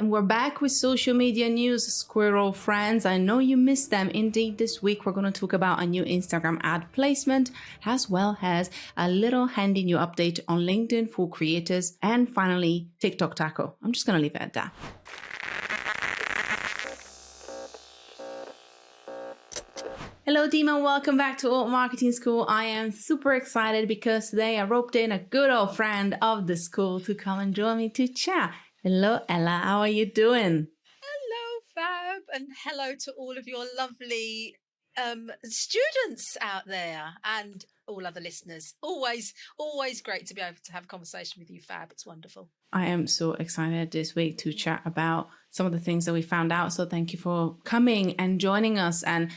and we're back with social media news, squirrel friends. I know you missed them. Indeed, this week we're going to talk about a new Instagram ad placement, as well as a little handy new update on LinkedIn for creators, and finally, TikTok Tako. I'm just going to leave it at that. Hello team and welcome back to Alt Marketing School. I am super excited because today I roped in a good old friend of the school to come and join me to chat. Hello Ella, how are you doing? Hello Fab, and hello to all of your lovely students out there and all other listeners. Always great to be able to have a conversation with you, Fab. It's wonderful. I am so excited this week to chat about some of the things that we found out. So thank you for coming and joining us. And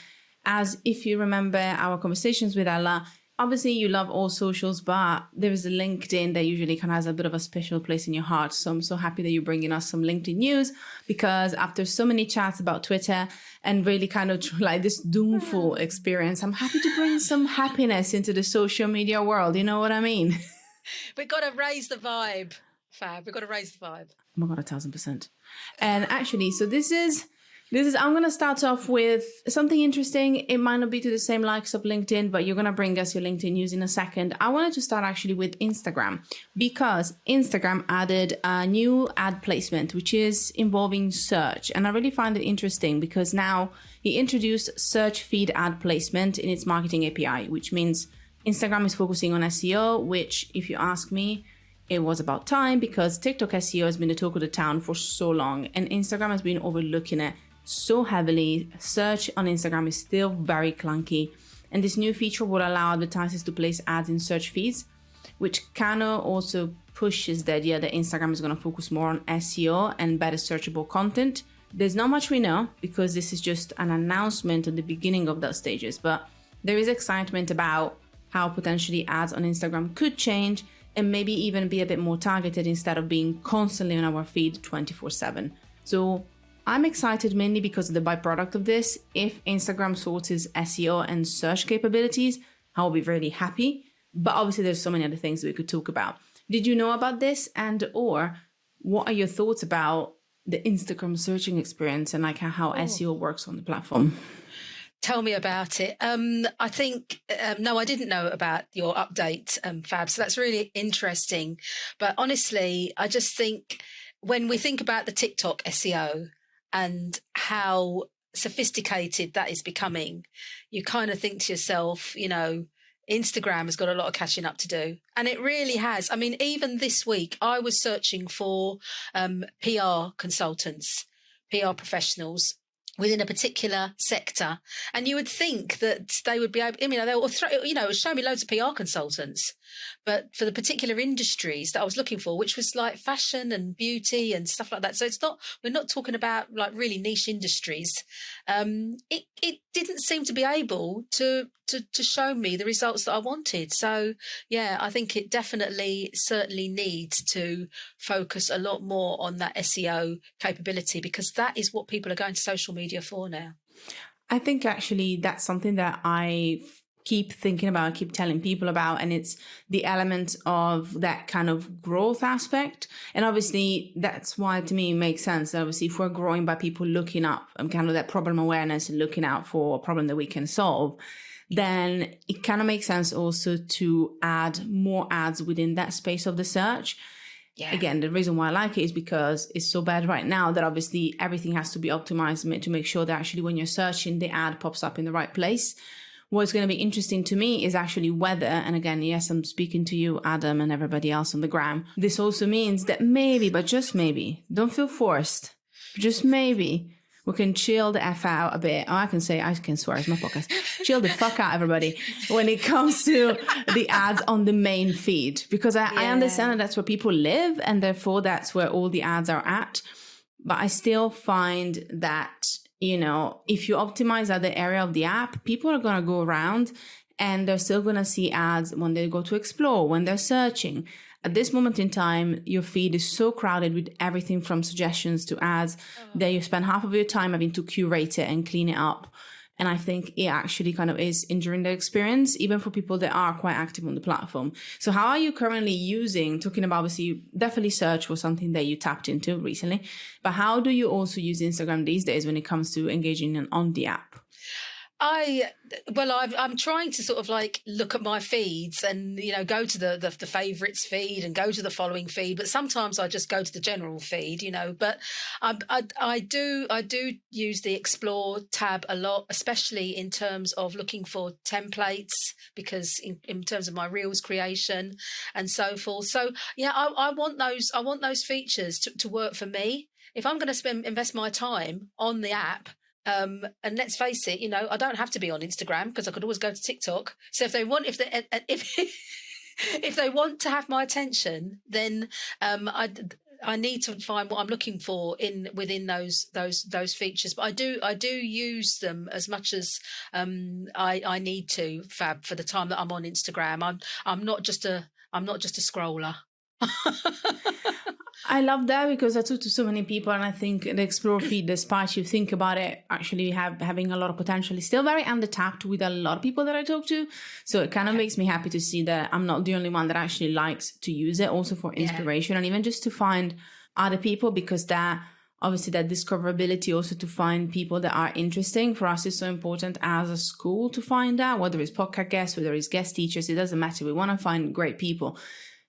as if you remember our conversations with Ella, obviously you love all socials, but there is a LinkedIn that usually kind of has a bit of a special place in your heart. So I'm so happy that you're bringing us some LinkedIn news, because after so many chats about Twitter and really kind of like this doomful experience, I'm happy to bring some happiness into the social media world. You know what I mean? We've got to raise the vibe, Fab. We've got to raise the vibe. Oh my God, 1,000%. And actually, so this is, I'm going to start off with something interesting. It might not be to the same likes of LinkedIn, but you're going to bring us your LinkedIn news in a second. I wanted to start actually with Instagram, because Instagram added a new ad placement, which is involving search. And I really find it interesting because now he introduced search feed ad placement in its marketing API, which means Instagram is focusing on SEO, which, if you ask me, it was about time, because TikTok SEO has been the talk of the town for so long and Instagram has been overlooking it so heavily. Search on Instagram is still very clunky, and this new feature will allow advertisers to place ads in search feeds, which kind of also pushes the idea that Instagram is going to focus more on SEO and better searchable content. There's not much we know because this is just an announcement at the beginning of those stages, but there is excitement about how potentially ads on Instagram could change and maybe even be a bit more targeted instead of being constantly on our feed 24/7. So I'm excited mainly because of the byproduct of this. If Instagram sorts its SEO and search capabilities, I'll be really happy. But obviously there's so many other things that we could talk about. Did you know about this? And or what are your thoughts about the Instagram searching experience and like how SEO works on the platform? Tell me about it. I think, no, I didn't know about your update, Fab. So that's really interesting. But honestly, I just think when we think about the TikTok SEO, and how sophisticated that is becoming, you kind of think to yourself, you know, Instagram has got a lot of catching up to do. And it really has. I mean, even this week, I was searching for PR consultants, PR professionals within a particular sector. And you would think that they would be able, I mean, they will throw, you know, show me loads of PR consultants, but for the particular industries that I was looking for, which was like fashion and beauty and stuff like that. So it's not, we're not talking about like really niche industries. It didn't seem to be able to show me the results that I wanted. So yeah, I think it certainly needs to focus a lot more on that SEO capability, because that is what people are going to social media for now. I think actually that's something that I keep thinking about, keep telling people about, and it's the element of that kind of growth aspect. And obviously that's why to me it makes sense. Obviously, if we're growing by people looking up and kind of that problem awareness and looking out for a problem that we can solve, then it kind of makes sense also to add more ads within that space of the search. Yeah. Again, the reason why I like it is because it's so bad right now that obviously everything has to be optimized to make sure that actually when you're searching, the ad pops up in the right place. What's going to be interesting to me is actually whether, and again, yes, I'm speaking to you, Adam, and everybody else on the gram. This also means that maybe, but just maybe, don't feel forced, just maybe, we can chill the F out a bit. Oh, I can swear, it's my podcast. Chill the fuck out, everybody, when it comes to the ads on the main feed. Because I understand that that's where people live and therefore that's where all the ads are at. But I still find that, you know, if you optimize at the area of the app, people are going to go around and they're still going to see ads when they go to explore, when they're searching. At this moment in time, your feed is so crowded with everything from suggestions to ads that you spend half of your time having to curate it and clean it up. And I think it actually kind of is injuring the experience, even for people that are quite active on the platform. So how are you currently talking about, obviously, definitely search was something that you tapped into recently, but how do you also use Instagram these days when it comes to engaging on the app? I'm trying to sort of like look at my feeds and, go to the favorites feed and go to the following feed. But sometimes I just go to the general feed, but I do use the explore tab a lot, especially in terms of looking for templates, because in terms of my reels creation and so forth. So yeah, I want those features to work for me. If I'm going to invest my time on the app, and let's face it, I don't have to be on Instagram, because I could always go to TikTok. So if they want to have my attention, then I need to find what I'm looking for within those features. But I do use them as much as I need to, Fab, for the time that I'm on Instagram. I'm not just a scroller. I love that, because I talk to so many people, and I think the Explore feed, despite you think about it, actually having a lot of potential, is still very undertapped with a lot of people that I talk to. So it kind of makes me happy to see that I'm not the only one that actually likes to use it, also for inspiration and even just to find other people, because that obviously that discoverability, also to find people that are interesting for us, is so important as a school to find that, whether it's podcast guests, whether it's guest teachers, it doesn't matter. We want to find great people.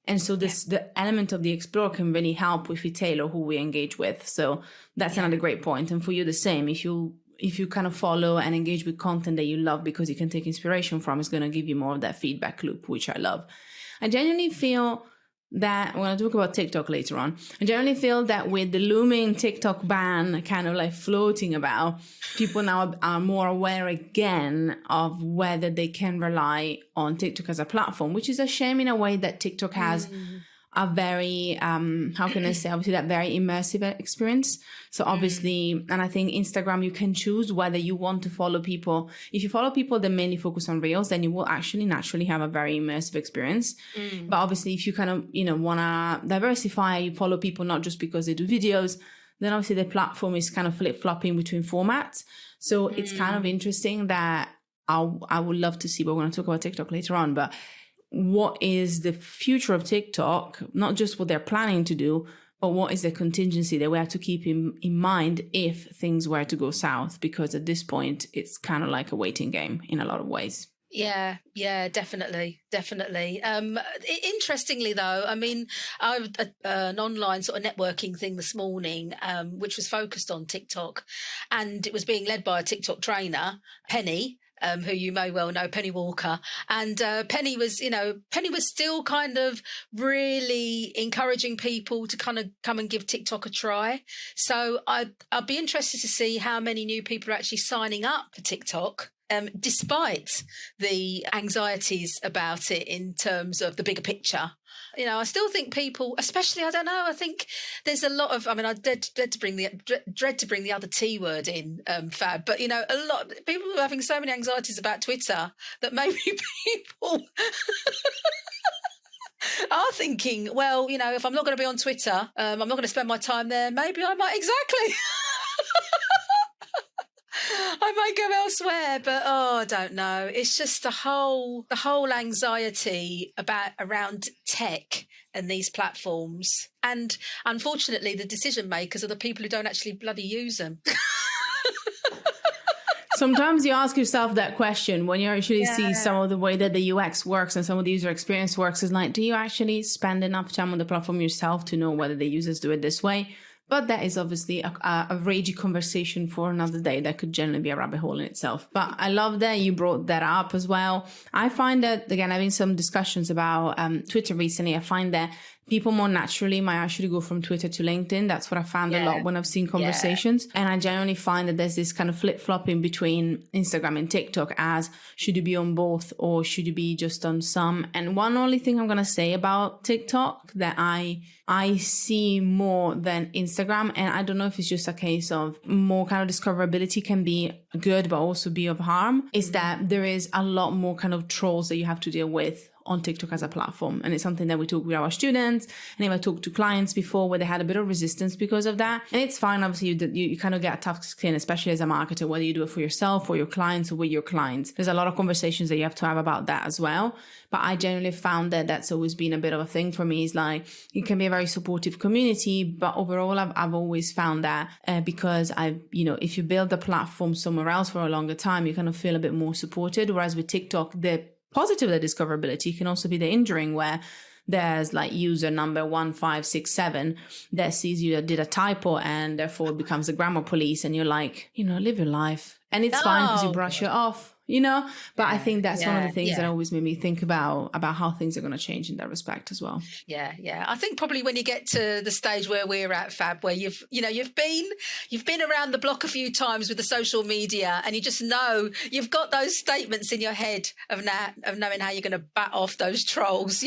And so the element of the explore can really help if we tailor who we engage with. So that's another great point. And for you, the same. If you kind of follow and engage with content that you love because you can take inspiration from, it's going to give you more of that feedback loop, which I love. I genuinely feel that, we're going to talk about TikTok later on, I generally feel that with the looming TikTok ban kind of like floating about, people now are more aware again of whether they can rely on TikTok as a platform, which is a shame in a way that TikTok has a very, how can I say, obviously that very immersive experience. So obviously, and I think Instagram, you can choose whether you want to follow people. If you follow people that mainly focus on Reels, then you will actually naturally have a very immersive experience. But obviously, if you kind of, want to diversify, you follow people not just because they do videos, then obviously the platform is kind of flip-flopping between formats. So it's kind of interesting that I would love to see, but we're going to talk about TikTok later on, but what is the future of TikTok, not just what they're planning to do, but what is the contingency that we have to keep in mind if things were to go south? Because at this point, it's kind of like a waiting game in a lot of ways. Yeah, definitely. Interestingly, though, I mean, I had an online sort of networking thing this morning, which was focused on TikTok, and it was being led by a TikTok trainer, Penny, who you may well know, Penny Walker. And Penny was still kind of really encouraging people to kind of come and give TikTok a try. So I'd be interested to see how many new people are actually signing up for TikTok, despite the anxieties about it in terms of the bigger picture. I still think people, especially, I don't know, I think there's a lot of, I mean, I dread to bring the other T word in, Fab, but, a lot of people are having so many anxieties about Twitter that maybe people are thinking, well, if I'm not going to be on Twitter, I'm not going to spend my time there, maybe I might, exactly. I might go elsewhere, but I don't know. It's just the whole anxiety around tech and these platforms, and unfortunately, the decision makers are the people who don't actually bloody use them. Sometimes you ask yourself that question when you actually see some of the way that the UX works and some of the user experience works. Is like, do you actually spend enough time on the platform yourself to know whether the users do it this way? But that is obviously a ragey conversation for another day. That could generally be a rabbit hole in itself. But I love that you brought that up as well. I find that, again, having some discussions about Twitter recently, I find that people more naturally might actually go from Twitter to LinkedIn. That's what I found a lot when I've seen conversations. And I genuinely find that there's this kind of flip-flopping between Instagram and TikTok as should you be on both or should you be just on some? And one only thing I'm going to say about TikTok that I see more than Instagram, and I don't know if it's just a case of more kind of discoverability can be good but also be of harm, is that there is a lot more kind of trolls that you have to deal with on TikTok as a platform. And it's something that we talk with our students, and even I talked to clients before where they had a bit of resistance because of that. And it's fine. Obviously, you kind of get a tough skin, especially as a marketer, whether you do it for yourself or your clients or with your clients. There's a lot of conversations that you have to have about that as well. But I generally found that that's always been a bit of a thing for me. Is like, it can be a very supportive community, but overall, I've always found that because if you build a platform somewhere else for a longer time, you kind of feel a bit more supported. Whereas with TikTok, the positive of the discoverability can also be the injuring, where there's like user number 1567 that sees you did a typo and therefore becomes the grammar police, and you're like, live your life. And it's fine because you brush it off, but I think that's one of the things that always made me think about how things are going to change in that respect as well. Yeah. I think probably when you get to the stage where we're at, Fab, where you've been around the block a few times with the social media, and you just know you've got those statements in your head of knowing how you're going to bat off those trolls,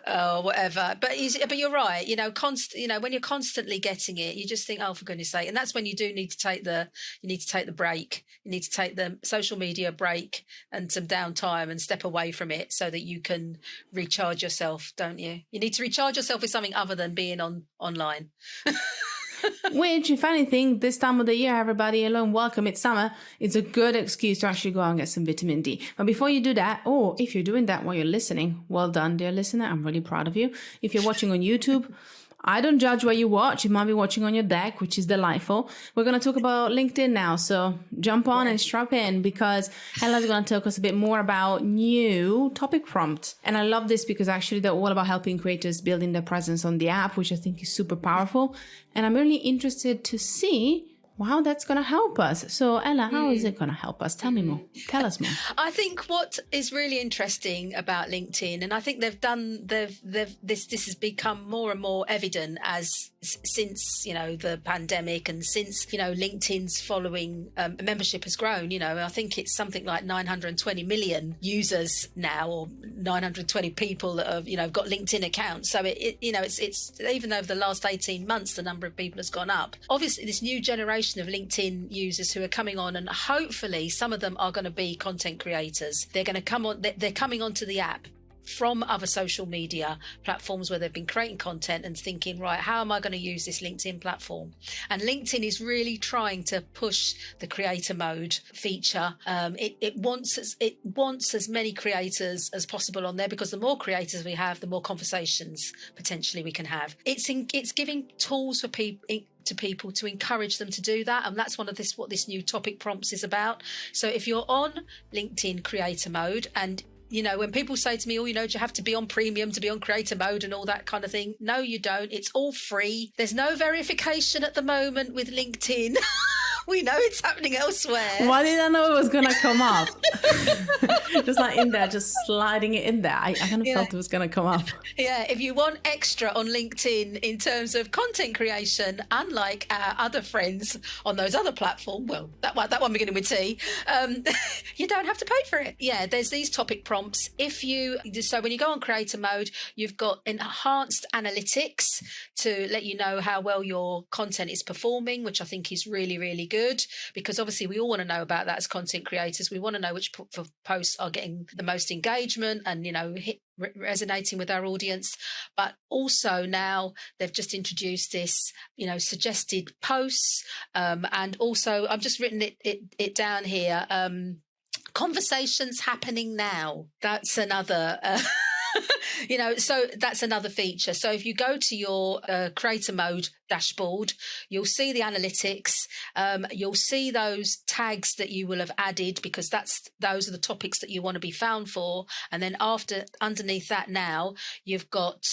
whatever. But you're right, when you're constantly getting it, you just think, oh, for goodness sake. And that's when you do need to take the break. You need to take the social media break and some downtime and step away from it so that you can recharge yourself, don't you? You need to recharge yourself with something other than being online. Which, if anything, this time of the year, everybody, hello and welcome. It's summer. It's a good excuse to actually go out and get some vitamin D. But before you do that, or if you're doing that while you're listening, well done, dear listener. I'm really proud of you. If you're watching on YouTube, I don't judge where you watch. You might be watching on your deck, which is delightful. We're going to talk about LinkedIn now. So jump on and strap in, because Ella's going to talk us a bit more about new topic prompt. And I love this because actually they're all about helping creators building their presence on the app, which I think is super powerful. And I'm really interested to see how that's going to help us. So Ella, how is it going to help us? Tell me more. Tell us more. I think what is really interesting about LinkedIn, and I think this has become more and more evident since the pandemic, and since LinkedIn's following membership has grown. I think it's something like 920 million users now, or 920 people that have got LinkedIn accounts. So it's even over the last 18 months, the number of people has gone up. Obviously, this new generation of LinkedIn users who are coming on, and hopefully some of them are going to be content creators. They're going to come on. They're coming onto the app from other social media platforms where they've been creating content and thinking, right, how am I going to use this LinkedIn platform? And LinkedIn is really trying to push the creator mode feature. It wants as many creators as possible on there, because the more creators we have, the more conversations potentially we can have. It's giving tools for people to encourage them to do that, and that's what this new topic prompts is about. So if you're on LinkedIn creator mode, and when people say to me, do you have to be on premium to be on creator mode and all that kind of thing? No, you don't. It's all free. There's no verification at the moment with LinkedIn. We know it's happening elsewhere. Why did I know it was going to come up? Just like in there, just sliding it in there. I kind of felt it was going to come up. Yeah, if you want extra on LinkedIn in terms of content creation, unlike our other friends on those other platforms, well, that one beginning with T, you don't have to pay for it. Yeah, there's these topic prompts. So when you go on creator mode, you've got enhanced analytics to let you know how well your content is performing, which I think is really, really good. Because obviously we all want to know about that as content creators. We want to know which posts are getting the most engagement and resonating with our audience. But also now they've just introduced this suggested posts, and also I've just written it down here, conversations happening now. That's another so that's another feature. So if you go to your creator mode dashboard, you'll see the analytics. You'll see those tags that you will have added, because those are the topics that you want to be found for. And then underneath that, now you've got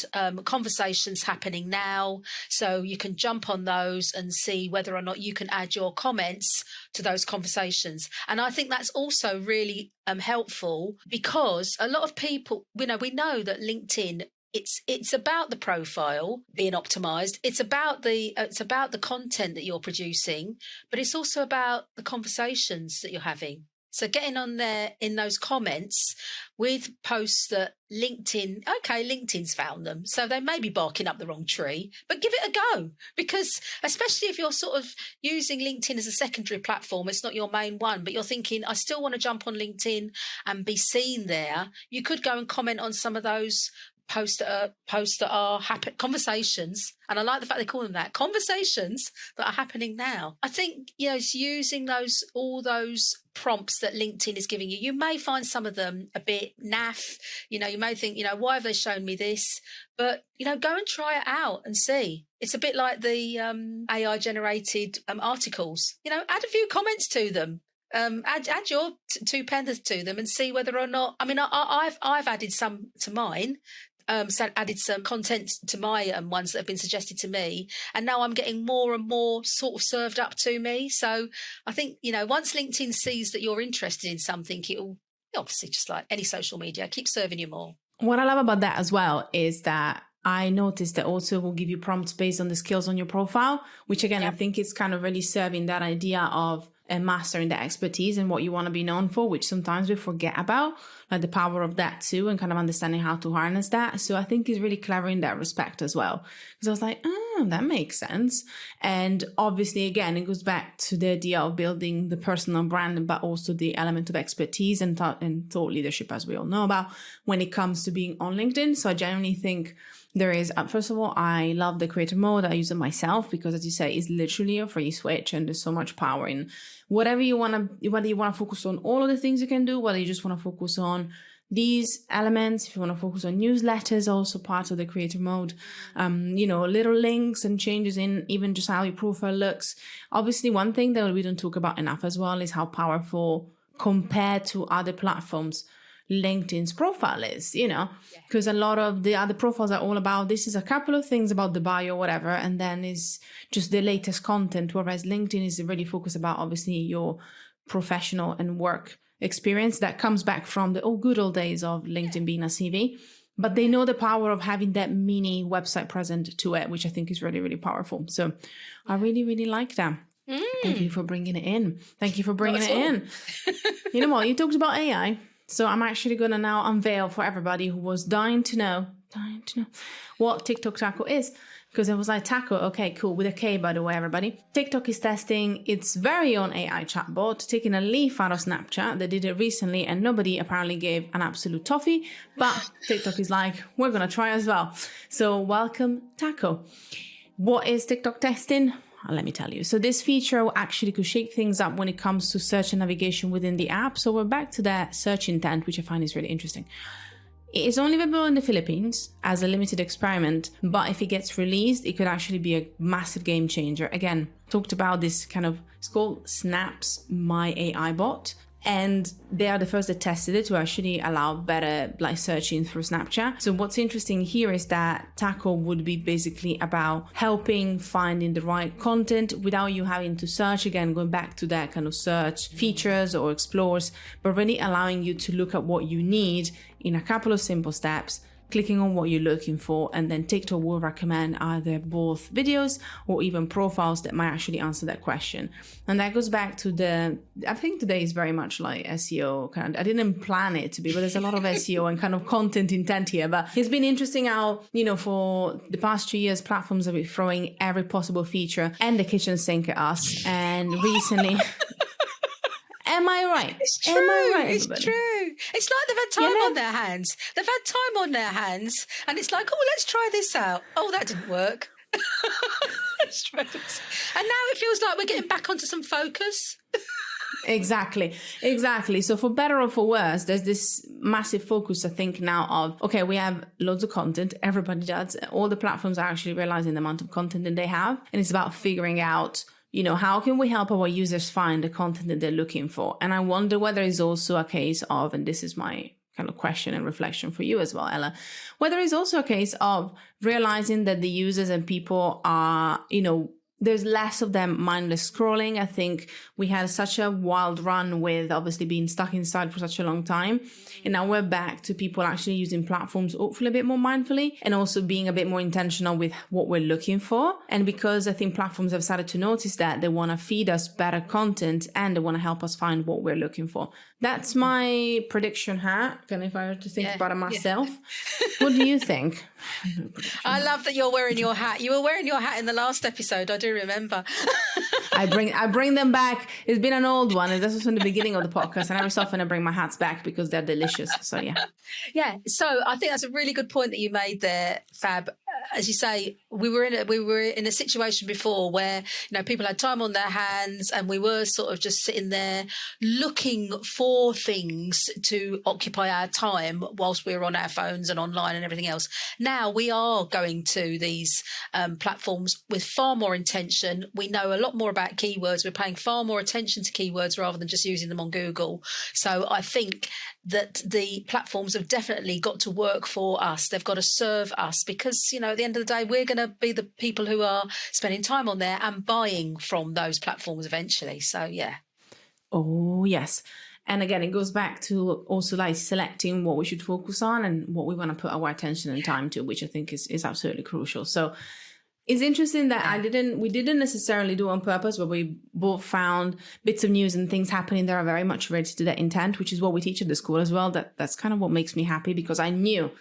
conversations happening now. So you can jump on those and see whether or not you can add your comments to those conversations. And I think that's also really helpful, because a lot of people, we know that LinkedIn, it's about the profile being optimized. It's about the content that you're producing, but it's also about the conversations that you're having. So getting on there in those comments with posts that LinkedIn's found them. So they may be barking up the wrong tree, but give it a go. Because especially if you're sort of using LinkedIn as a secondary platform, it's not your main one, but you're thinking, I still want to jump on LinkedIn and be seen there. You could go and comment on some of those posts that are conversations, and I like the fact they call them that, conversations that are happening now. I think it's using all those prompts that LinkedIn is giving you. You may find some of them a bit naff. You may think, why have they shown me this? But go and try it out and see. It's a bit like the AI generated articles. Add a few comments to them. Add your 2 pence to them and see whether or not. I mean, I've added some to mine. Added some content to my ones that have been suggested to me, and now I'm getting more and more sort of served up to me. So I think once LinkedIn sees that you're interested in something, it'll obviously, just like any social media, keep serving you more. What I love about that as well is that I noticed that also will give you prompts based on the skills on your profile, which again, I think is kind of really serving that idea of mastering the expertise and what you want to be known for, which sometimes we forget about, like the power of that too, and kind of understanding how to harness that. So I think it's really clever in that respect as well, because I was like, that makes sense. And obviously, again, it goes back to the idea of building the personal brand, but also the element of expertise and thought leadership, as we all know about, when it comes to being on LinkedIn. So I genuinely think there is, first of all, I love the creator mode. I use it myself because, as you say, it's literally a free switch, and there's so much power in whether you want to focus on all of the things you can do, whether you just want to focus on these elements, if you want to focus on newsletters, also part of the creator mode, little links and changes in even just how your profile looks. Obviously, one thing that we don't talk about enough as well is how powerful compared to other platforms LinkedIn's profile is, because a lot of the other profiles are all about, this is a couple of things about the bio, whatever, and then is just the latest content, whereas LinkedIn is really focused about obviously your professional and work experience that comes back from the good old days of LinkedIn being a CV. But they know the power of having that mini website present to it, which I think is really, really powerful. So I really, really like that. Thank you for bringing it in. Thank you for bringing it in. You know what? You talked about AI. So I'm actually going to now unveil for everybody who was dying to know what TikTok Tako is. Because it was like, Tako, okay, cool, with a K, by the way, everybody. TikTok is testing its very own AI chatbot, taking a leaf out of Snapchat. They did it recently and nobody apparently gave an absolute toffee. But TikTok is like, we're going to try as well. So welcome, Tako. What is TikTok testing? Let me tell you. So this feature actually could shake things up when it comes to search and navigation within the app. So we're back to that search intent, which I find is really interesting. It is only available in the Philippines as a limited experiment, but if it gets released, it could actually be a massive game changer. Again, talked about this it's called Snap's My AI bot. And they are the first that tested it to actually allow better searching through Snapchat. So what's interesting here is that Tako would be basically about helping finding the right content without you having to search, again, going back to that kind of search features or explores, but really allowing you to look at what you need in a couple of simple steps, clicking on what you're looking for, and then TikTok will recommend either both videos or even profiles that might actually answer that question. And that goes back to I think today is very much like SEO I didn't plan it to be, but there's a lot of SEO and kind of content intent here. But it's been interesting how, for the past 2 years, platforms have been throwing every possible feature and the kitchen sink at us. And recently... Am I right? It's true. Am I right, it's true. It's like they've had time on their hands. They've had time on their hands, and it's like, let's try this out. Oh, that didn't work. Let's try this. And now it feels like we're getting back onto some focus. Exactly. So for better or for worse, there's this massive focus, I think, now of, okay, we have loads of content. Everybody does. All the platforms are actually realizing the amount of content that they have. And it's about figuring out, how can we help our users find the content that they're looking for? And I wonder whether it's also a case of, and this is my kind of question and reflection for you as well, Ella, whether it's also a case of realizing that the users and people are, there's less of them mindless scrolling. I think we had such a wild run with obviously being stuck inside for such a long time. And now we're back to people actually using platforms hopefully a bit more mindfully and also being a bit more intentional with what we're looking for. And because I think platforms have started to notice that, they want to feed us better content and they want to help us find what we're looking for. That's my prediction hat. And if I were to think about it myself, what do you think? I love that you're wearing your hat. You were wearing your hat in the last episode. I do remember. I bring them back. It's been an old one, and this was from the beginning of the podcast. And every so often I bring my hats back because they're delicious. So yeah. Yeah. So I think that's a really good point that you made there, Fab. As you say, we were in a situation before where, people had time on their hands and we were sort of just sitting there looking for things to occupy our time whilst we were on our phones and online and everything else. Now we are going to these platforms with far more intention. We know a lot more about keywords. We're paying far more attention to keywords rather than just using them on Google. So I think that the platforms have definitely got to work for us. They've got to serve us because, at the end of the day, we're going to be the people who are spending time on there and buying from those platforms eventually. So, yeah. Oh, yes. And again, it goes back to also like selecting what we should focus on and what we want to put our attention and time to, which I think is absolutely crucial. So it's interesting that we didn't necessarily do on purpose, but we both found bits of news and things happening that are very much related to that intent, which is what we teach at the school as well. That's kind of what makes me happy because I knew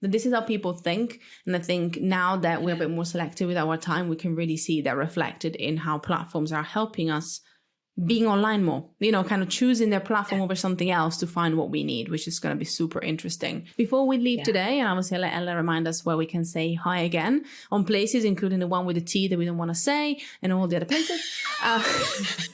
that this is how people think. And I think now that we're a bit more selective with our time, we can really see that reflected in how platforms are helping us being online more, kind of choosing their platform over something else to find what we need, which is going to be super interesting. Before we leave today, and obviously let Ella remind us where we can say hi again on places, including the one with the T that we don't want to say and all the other places.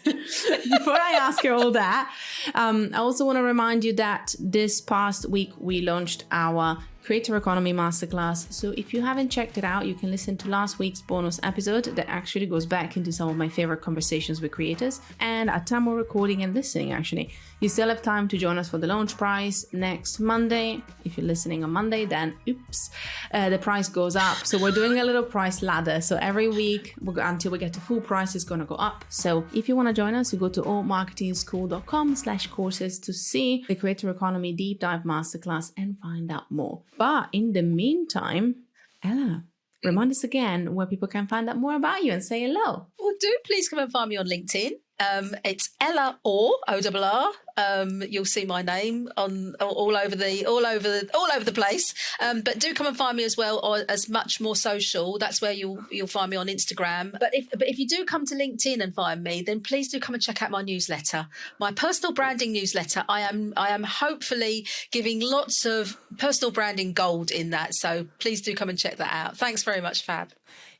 Before I ask her all that, I also want to remind you that this past week we launched our Creator Economy Masterclass. So if you haven't checked it out, you can listen to last week's bonus episode that actually goes back into some of my favorite conversations with creators. And at time of recording and listening, actually, you still have time to join us for the launch price next Monday. If you're listening on Monday, then oops, the price goes up. So we're doing a little price ladder. So every week until we get to full price, it's going to go up. So if you want to join us, you go to allmarketingschool.com/courses to see the Creator Economy Deep Dive Masterclass and find out more. But in the meantime, Ella, remind us again where people can find out more about you and say hello. Well, do please come and find me on LinkedIn. It's Ella O-R-R. You'll see my name on all over the place. But do come and find me as well, or as much more social. That's where you'll find me on Instagram. But if you do come to LinkedIn and find me, then please do come and check out my newsletter, my personal branding newsletter. I am hopefully giving lots of personal branding gold in that. So please do come and check that out. Thanks very much, Fab.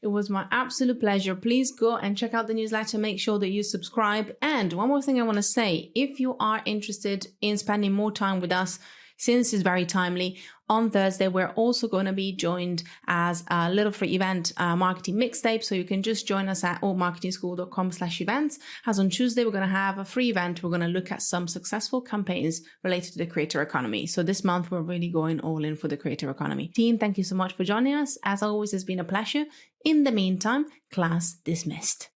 It was my absolute pleasure. Please go and check out the newsletter. Make sure that you subscribe. And one more thing I want to say, if you are interested in spending more time with us, since it's very timely, on Thursday, we're also going to be joined as a little free event, marketing mixtape. So you can just join us at allmarketingschool.com/events. As on Tuesday, we're going to have a free event. We're going to look at some successful campaigns related to the creator economy. So this month, we're really going all in for the creator economy. Team, thank you so much for joining us. As always, it's been a pleasure. In the meantime, class dismissed.